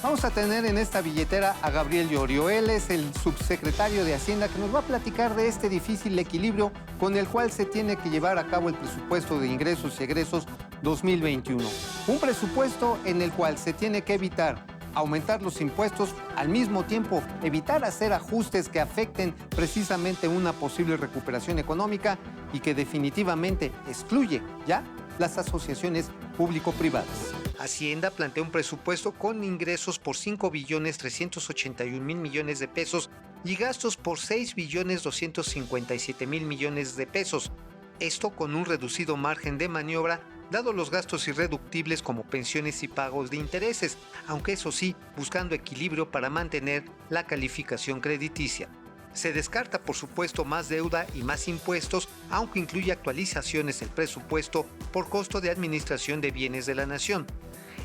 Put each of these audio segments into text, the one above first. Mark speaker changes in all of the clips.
Speaker 1: Vamos a tener en esta billetera a Gabriel Llorio. Él es el subsecretario de Hacienda que nos va a platicar de este difícil equilibrio con el cual se tiene que llevar a cabo el presupuesto de ingresos y egresos 2021. Un presupuesto en el cual se tiene que evitar aumentar los impuestos, al mismo tiempo evitar hacer ajustes que afecten precisamente una posible recuperación económica y que definitivamente excluye ya las asociaciones público-privadas. Hacienda plantea un presupuesto con ingresos por 5.381.000 millones de pesos y gastos por 6.257.000 millones de pesos. Esto con un reducido margen de maniobra, dado los gastos irreductibles como pensiones y pagos de intereses, aunque eso sí, buscando equilibrio para mantener la calificación crediticia. Se descarta, por supuesto, más deuda y más impuestos, aunque incluye actualizaciones del presupuesto por costo de administración de bienes de la nación.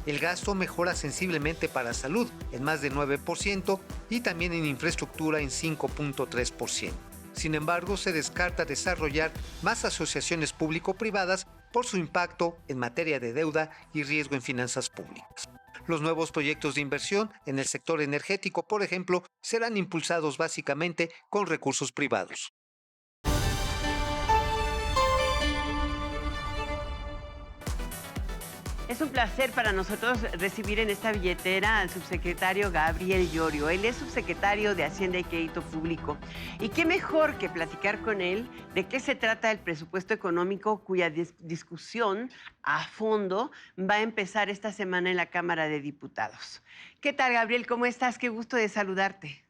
Speaker 1: El gasto mejora sensiblemente para salud, en más de 9%, y también en infraestructura en 5.3%. Sin embargo, se descarta desarrollar más asociaciones público-privadas por su impacto en materia de deuda y riesgo en finanzas públicas. Los nuevos proyectos de inversión en el sector energético, por ejemplo, serán impulsados básicamente con recursos privados.
Speaker 2: Es un placer para nosotros recibir en esta billetera al subsecretario Gabriel Llorio. Él es subsecretario de Hacienda y Crédito Público. Y qué mejor que platicar con él de qué se trata el presupuesto económico, cuya discusión a fondo va a empezar esta semana en la Cámara de Diputados. ¿Qué tal, Gabriel? ¿Cómo estás? Qué gusto de saludarte.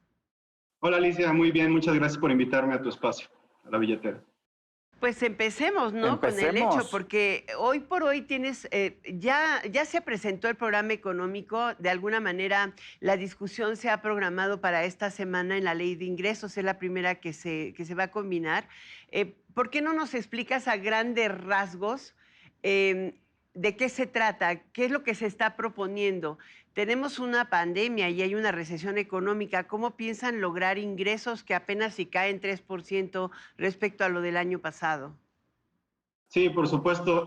Speaker 3: Hola Alicia, muy bien, muchas gracias por invitarme a tu espacio, a la billetera.
Speaker 2: Pues empecemos, ¿no? Con el hecho, porque hoy por hoy tienes, ya se presentó el programa económico, de alguna manera la discusión se ha programado para esta semana en la ley de ingresos, es la primera que se va a combinar. ¿Por qué no nos explicas a grandes rasgos de qué se trata? ¿Qué es lo que se está proponiendo? Tenemos una pandemia y hay una recesión económica. ¿Cómo piensan lograr ingresos que apenas si caen 3% respecto a lo del año pasado?
Speaker 3: Sí, por supuesto.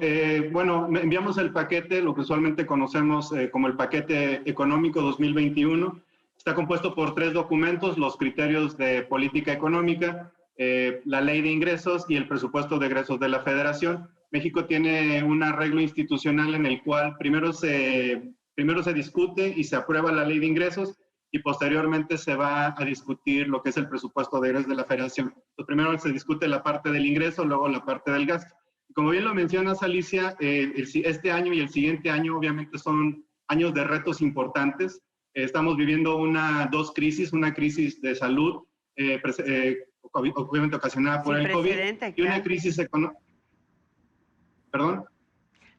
Speaker 3: Bueno, enviamos el paquete, lo que usualmente conocemos como el paquete económico 2021. Está compuesto por 3 documentos: los criterios de política económica, la ley de ingresos y el presupuesto de egresos de la Federación. México tiene un arreglo institucional en el cual primero se discute y se aprueba la ley de ingresos y posteriormente se va a discutir lo que es el presupuesto de egresos de la Federación. Entonces, primero se discute la parte del ingreso, luego la parte del gasto. Como bien lo mencionas, Alicia, este año y el siguiente año obviamente son años de retos importantes. Estamos viviendo dos crisis, una crisis de salud, obviamente ocasionada por el COVID, y una crisis económica. ¿Perdón?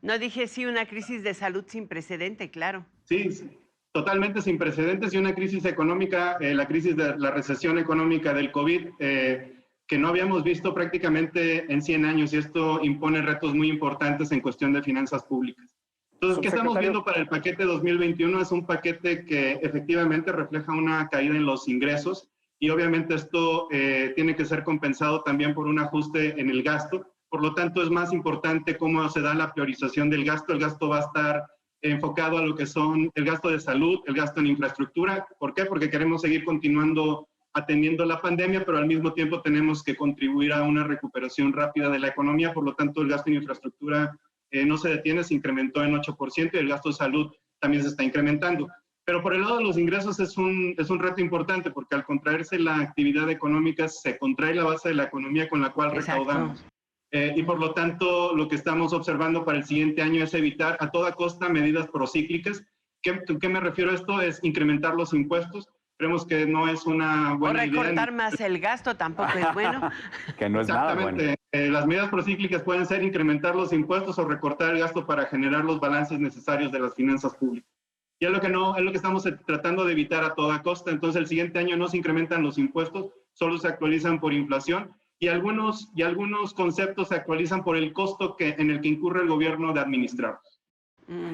Speaker 2: No, dije sí, una crisis de salud sin precedente, claro.
Speaker 3: Sí, totalmente sin precedentes, y una crisis económica, la crisis de la recesión económica del COVID, que no habíamos visto prácticamente en 100 años, y esto impone retos muy importantes en cuestión de finanzas públicas. Entonces, ¿qué estamos viendo para el paquete 2021? Es un paquete que efectivamente refleja una caída en los ingresos, y obviamente esto tiene que ser compensado también por un ajuste en el gasto. Por lo tanto, es más importante cómo se da la priorización del gasto. El gasto va a estar enfocado a lo que son el gasto de salud, el gasto en infraestructura. ¿Por qué? Porque queremos seguir continuando atendiendo la pandemia, pero al mismo tiempo tenemos que contribuir a una recuperación rápida de la economía. Por lo tanto, el gasto en infraestructura no se detiene, se incrementó en 8%, y el gasto de salud también se está incrementando. Pero por el lado de los ingresos es un reto importante, porque al contraerse la actividad económica, se contrae la base de la economía con la cual recaudamos. Y por lo tanto, lo que estamos observando para el siguiente año es evitar a toda costa medidas procíclicas. ¿Qué me refiero a esto? Es incrementar los impuestos. Creemos que no es una buena idea.
Speaker 2: O recortar más el gasto tampoco es bueno.
Speaker 4: Que no es nada bueno.
Speaker 3: Exactamente. Las medidas procíclicas pueden ser incrementar los impuestos o recortar el gasto para generar los balances necesarios de las finanzas públicas. Y es lo que estamos tratando de evitar a toda costa. Entonces, el siguiente año no se incrementan los impuestos, solo se actualizan por inflación. Y algunos conceptos se actualizan por el costo en el que incurre el gobierno de administrarlos.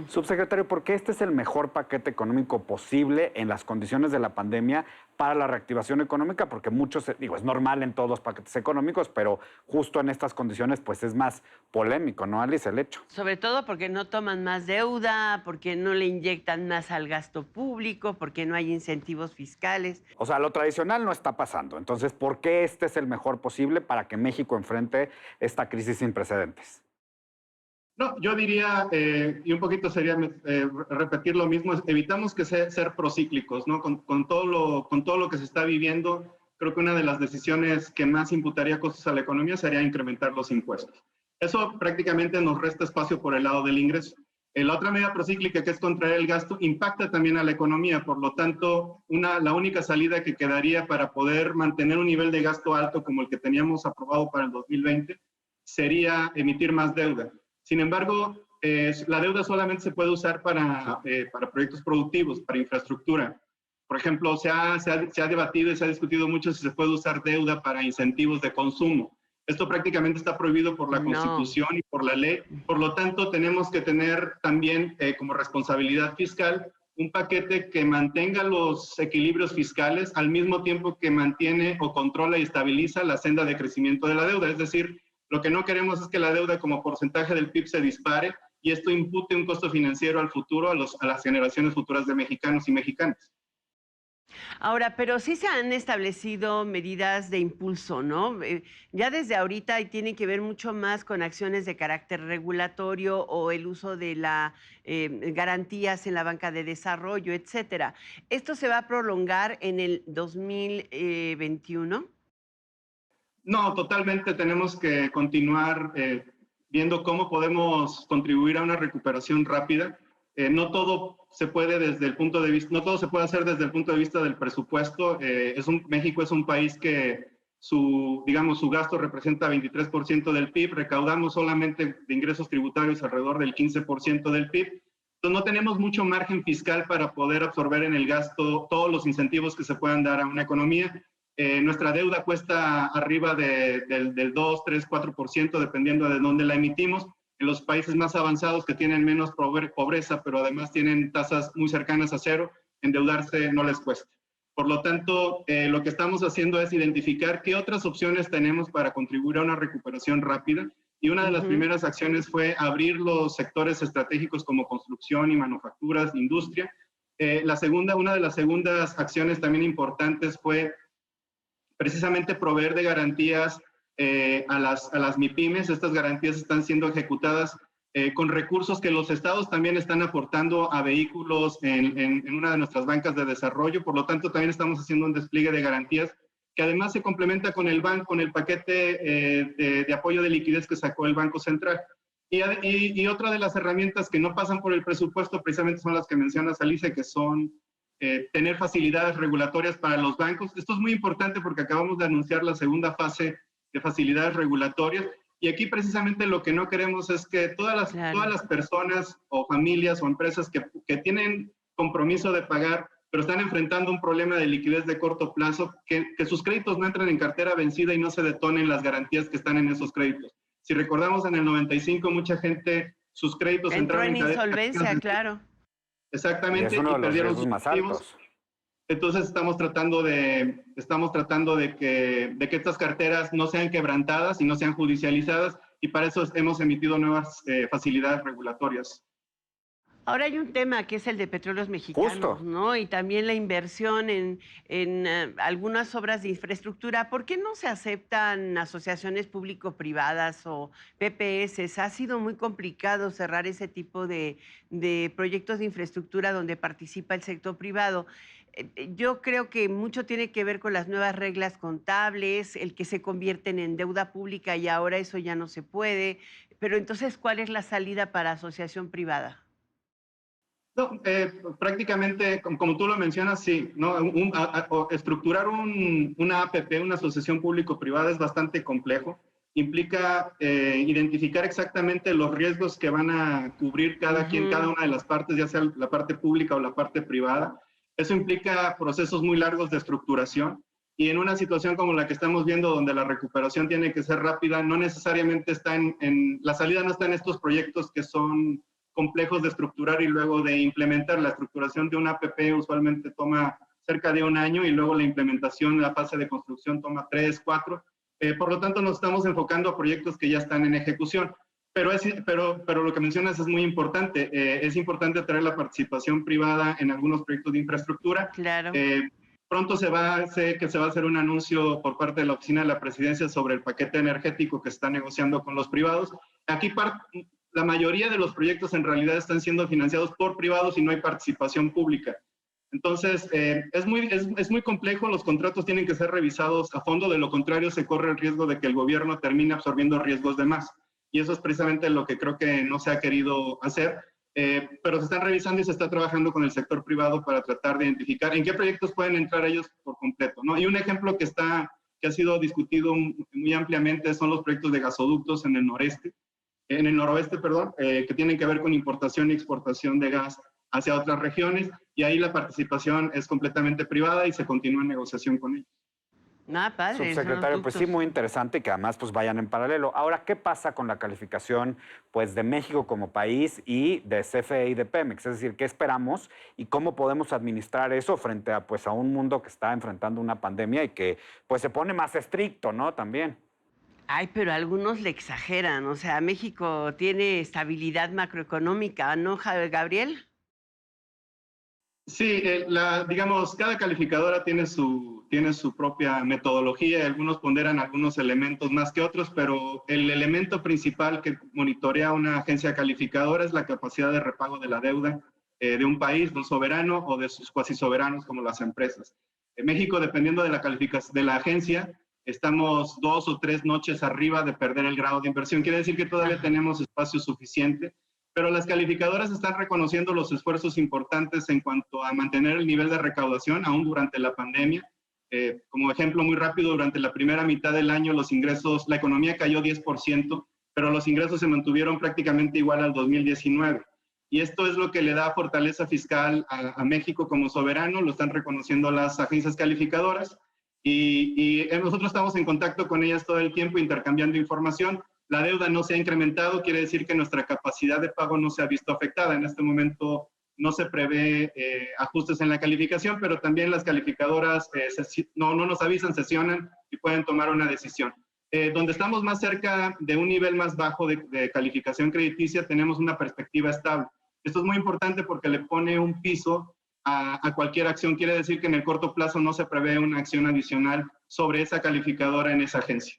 Speaker 4: Subsecretario, ¿por qué este es el mejor paquete económico posible en las condiciones de la pandemia para la reactivación económica? Porque muchos, digo, es normal en todos los paquetes económicos, pero justo en estas condiciones pues es más polémico, ¿no, Alice, el hecho?
Speaker 2: Sobre todo porque no toman más deuda, porque no le inyectan más al gasto público, porque no hay incentivos fiscales.
Speaker 4: O sea, lo tradicional no está pasando. Entonces, ¿por qué este es el mejor posible para que México enfrente esta crisis sin precedentes?
Speaker 3: No, yo diría, y un poquito sería repetir lo mismo, evitamos que ser procíclicos, ¿no? Con todo lo que se está viviendo, creo que una de las decisiones que más imputaría costos a la economía sería incrementar los impuestos. Eso prácticamente nos resta espacio por el lado del ingreso. La otra medida procíclica, que es contraer el gasto, impacta también a la economía. Por lo tanto, la única salida que quedaría para poder mantener un nivel de gasto alto como el que teníamos aprobado para el 2020 sería emitir más deuda. Sin embargo, la deuda solamente se puede usar para proyectos productivos, para infraestructura. Por ejemplo, se ha debatido y se ha discutido mucho si se puede usar deuda para incentivos de consumo. Esto prácticamente está prohibido por la Constitución y por la ley. Por lo tanto, tenemos que tener también como responsabilidad fiscal un paquete que mantenga los equilibrios fiscales al mismo tiempo que mantiene o controla y estabiliza la senda de crecimiento de la deuda. Es decir, lo que no queremos es que la deuda como porcentaje del PIB se dispare y esto impute un costo financiero al futuro, a las generaciones futuras de mexicanos y mexicanas.
Speaker 2: Ahora, pero sí se han establecido medidas de impulso, ¿no? Ya desde ahorita y tienen que ver mucho más con acciones de carácter regulatorio o el uso de las garantías en la banca de desarrollo, etcétera. ¿Esto se va a prolongar en el 2021?
Speaker 3: No, totalmente tenemos que continuar viendo cómo podemos contribuir a una recuperación rápida. No todo se puede desde el punto de vista, no todo se puede hacer desde el punto de vista del presupuesto. México es un país que su gasto representa 23% del PIB, recaudamos solamente de ingresos tributarios alrededor del 15% del PIB. Entonces no tenemos mucho margen fiscal para poder absorber en el gasto todos los incentivos que se puedan dar a una economía. Nuestra deuda cuesta arriba del 2, 3, 4%, dependiendo de dónde la emitimos. En los países más avanzados que tienen menos pobreza, pero además tienen tasas muy cercanas a cero, endeudarse no les cuesta. Por lo tanto, lo que estamos haciendo es identificar qué otras opciones tenemos para contribuir a una recuperación rápida. Y una de las primeras acciones fue abrir los sectores estratégicos como construcción y manufacturas, industria. Una de las segundas acciones también importantes fue precisamente proveer de garantías a las MIPYMES. Estas garantías están siendo ejecutadas con recursos que los estados también están aportando a vehículos en una de nuestras bancas de desarrollo. Por lo tanto, también estamos haciendo un despliegue de garantías que además se complementa con el paquete de apoyo de liquidez que sacó el Banco Central. Y otra de las herramientas que no pasan por el presupuesto precisamente son las que mencionas, Alice, que son tener facilidades regulatorias para los bancos. Esto es muy importante porque acabamos de anunciar la segunda fase de facilidades regulatorias y aquí precisamente lo que no queremos es que todas las personas o familias o empresas que tienen compromiso de pagar, pero están enfrentando un problema de liquidez de corto plazo, que sus créditos no entren en cartera vencida y no se detonen las garantías que están en esos créditos. Si recordamos, en el 95 mucha gente, sus créditos
Speaker 2: entró en insolvencia, claro.
Speaker 3: Exactamente,
Speaker 4: y es uno de
Speaker 3: y
Speaker 4: los
Speaker 3: perdieron
Speaker 4: riesgos
Speaker 3: sus
Speaker 4: más
Speaker 3: activos.
Speaker 4: altos.
Speaker 3: Entonces estamos tratando de que estas carteras no sean quebrantadas y no sean judicializadas, y para eso hemos emitido nuevas facilidades regulatorias.
Speaker 2: Ahora hay un tema que es el de Petróleos Mexicanos,
Speaker 4: Justo,
Speaker 2: ¿no? Y también la inversión en algunas obras de infraestructura. ¿Por qué no se aceptan asociaciones público-privadas o PPS? Ha sido muy complicado cerrar ese tipo de proyectos de infraestructura donde participa el sector privado. Yo creo que mucho tiene que ver con las nuevas reglas contables, el que se convierten en deuda pública y ahora eso ya no se puede. Pero entonces, ¿cuál es la salida para asociación privada?
Speaker 3: No, prácticamente, como tú lo mencionas, sí, ¿no? Estructurar una APP, una asociación público-privada, es bastante complejo. Implica identificar exactamente los riesgos que van a cubrir cada una de las partes, ya sea la parte pública o la parte privada. Eso implica procesos muy largos de estructuración. Y en una situación como la que estamos viendo, donde la recuperación tiene que ser rápida, no necesariamente la salida no está en estos proyectos que son complejos de estructurar y luego de implementar. La estructuración de una APP usualmente toma cerca de un año y luego la implementación, la fase de construcción toma 3, 4. Por lo tanto, nos estamos enfocando a proyectos que ya están en ejecución. Pero lo que mencionas es muy importante. Es importante traer la participación privada en algunos proyectos de infraestructura.
Speaker 2: Claro.
Speaker 3: Pronto se va a hacer un anuncio por parte de la Oficina de la Presidencia sobre el paquete energético que está negociando con los privados. Aquí la mayoría de los proyectos en realidad están siendo financiados por privados y no hay participación pública. Entonces, es muy complejo, los contratos tienen que ser revisados a fondo, de lo contrario se corre el riesgo de que el gobierno termine absorbiendo riesgos de más. Y eso es precisamente lo que creo que no se ha querido hacer, pero se están revisando y se está trabajando con el sector privado para tratar de identificar en qué proyectos pueden entrar ellos por completo, ¿no? Y un ejemplo que ha sido discutido muy ampliamente son los proyectos de gasoductos en el noroeste, que tienen que ver con importación y exportación de gas hacia otras regiones, y ahí la participación es completamente privada y se continúa en negociación con ellos.
Speaker 2: Padre.
Speaker 4: Subsecretario, pues sí, muy interesante que además pues vayan en paralelo. Ahora, ¿qué pasa con la calificación pues de México como país y de CFE y de Pemex? Es decir, ¿qué esperamos y cómo podemos administrar eso frente a pues a un mundo que está enfrentando una pandemia y que pues se pone más estricto, ¿no? También.
Speaker 2: Ay, pero algunos le exageran. O sea, México tiene estabilidad macroeconómica, ¿no, Gabriel?
Speaker 3: Sí, digamos, cada calificadora tiene su propia metodología y algunos ponderan algunos elementos más que otros, pero el elemento principal que monitorea una agencia calificadora es la capacidad de repago de la deuda de un país, de un soberano o de sus cuasi soberanos como las empresas. En México, dependiendo de la calificación de la agencia, estamos 2 o 3 noches arriba de perder el grado de inversión. Quiere decir que todavía tenemos espacio suficiente, pero las calificadoras están reconociendo los esfuerzos importantes en cuanto a mantener el nivel de recaudación aún durante la pandemia. Como ejemplo muy rápido, durante la primera mitad del año la economía cayó 10%, pero los ingresos se mantuvieron prácticamente igual al 2019. Y esto es lo que le da fortaleza fiscal a México como soberano, lo están reconociendo las agencias calificadoras y nosotros estamos en contacto con ellas todo el tiempo intercambiando información. La deuda no se ha incrementado, quiere decir que nuestra capacidad de pago no se ha visto afectada. En este momento no se prevé ajustes en la calificación, pero también las calificadoras no nos avisan, sesionan y pueden tomar una decisión. Donde estamos más cerca de un nivel más bajo de calificación crediticia, tenemos una perspectiva estable. Esto es muy importante porque le pone un piso a cualquier acción. Quiere decir que en el corto plazo no se prevé una acción adicional sobre esa calificadora en esa agencia.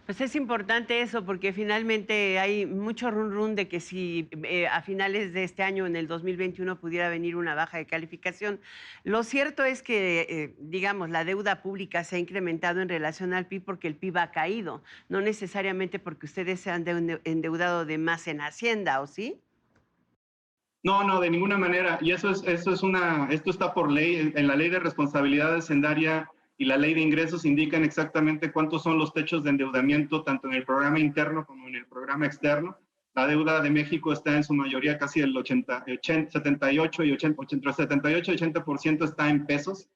Speaker 2: Pues es importante eso porque finalmente hay mucho run de que si a finales de este año, en el 2021, pudiera venir una baja de calificación. Lo cierto es que, digamos, la deuda pública se ha incrementado en relación al PIB porque el PIB ha caído, no necesariamente porque ustedes se han endeudado de más en Hacienda, ¿o sí?
Speaker 3: No, de ninguna manera. Y esto está por ley, en la ley de responsabilidad hacendaria y la ley de ingresos indican exactamente cuántos son los techos de endeudamiento, tanto en el programa interno como en el programa externo. La deuda de México está en su mayoría casi el 78 y 80% está en pesos.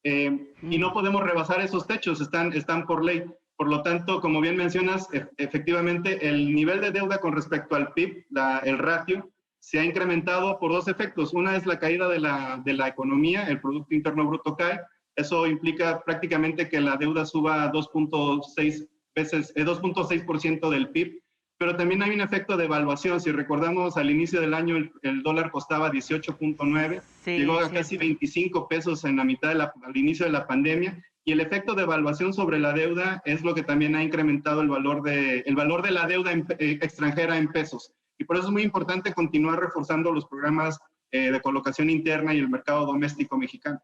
Speaker 3: Y no podemos rebasar esos techos, están por ley. Por lo tanto, como bien mencionas, efectivamente el nivel de deuda con respecto al PIB, el ratio, se ha incrementado por 2 efectos. Una es la caída de la economía, el Producto Interno Bruto cae. Eso implica prácticamente que la deuda suba a 2.6% del PIB, pero también hay un efecto de evaluación. Si recordamos, al inicio del año el dólar costaba 18.9, llegó a casi 25 pesos en la mitad al inicio de la pandemia, y el efecto de evaluación sobre la deuda es lo que también ha incrementado el valor de la deuda extranjera en pesos. Y por eso es muy importante continuar reforzando los programas de colocación interna y el mercado doméstico mexicano.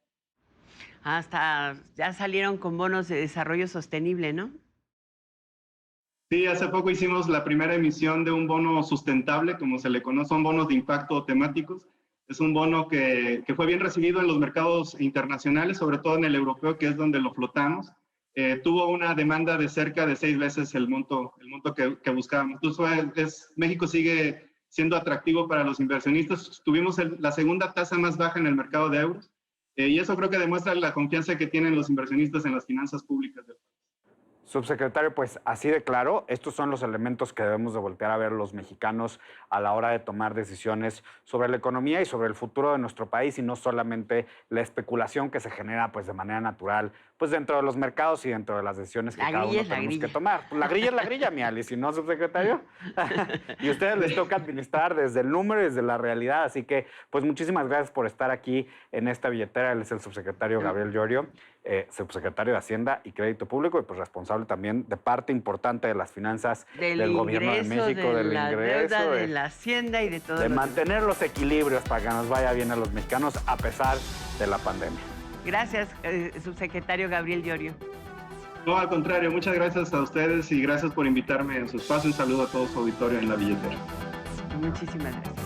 Speaker 2: Hasta ya salieron con bonos de desarrollo sostenible, ¿no?
Speaker 3: Sí, hace poco hicimos la primera emisión de un bono sustentable, como se le conoce, son bonos de impacto temáticos. Es un bono que fue bien recibido en los mercados internacionales, sobre todo en el europeo, que es donde lo flotamos. Tuvo una demanda de cerca de 6 veces el monto que buscábamos. Entonces, México sigue siendo atractivo para los inversionistas. Tuvimos la segunda tasa más baja en el mercado de euros. Y eso creo que demuestra la confianza que tienen los inversionistas en las finanzas públicas del país.
Speaker 4: Subsecretario, pues así de claro, estos son los elementos que debemos de voltear a ver los mexicanos a la hora de tomar decisiones sobre la economía y sobre el futuro de nuestro país, y no solamente la especulación que se genera pues de manera natural pues dentro de los mercados y dentro de las decisiones que cada uno tenemos que tomar. La grilla es la grilla, mi Alice, ¿y no, subsecretario? Y a ustedes les toca administrar desde el número y desde la realidad, así que pues muchísimas gracias por estar aquí en esta billetera. Él es el subsecretario Gabriel Llorio, subsecretario de Hacienda y Crédito Público y pues responsable también de parte importante de las finanzas del Gobierno de México,
Speaker 2: del ingreso, de la Hacienda y de todo.
Speaker 4: De mantener los equilibrios para que nos vaya bien a los mexicanos a pesar de la pandemia.
Speaker 2: Gracias, subsecretario Gabriel Llorio.
Speaker 3: No, al contrario, muchas gracias a ustedes y gracias por invitarme en su espacio. Un saludo a todo su auditorio en La Billetera.
Speaker 2: Muchísimas gracias.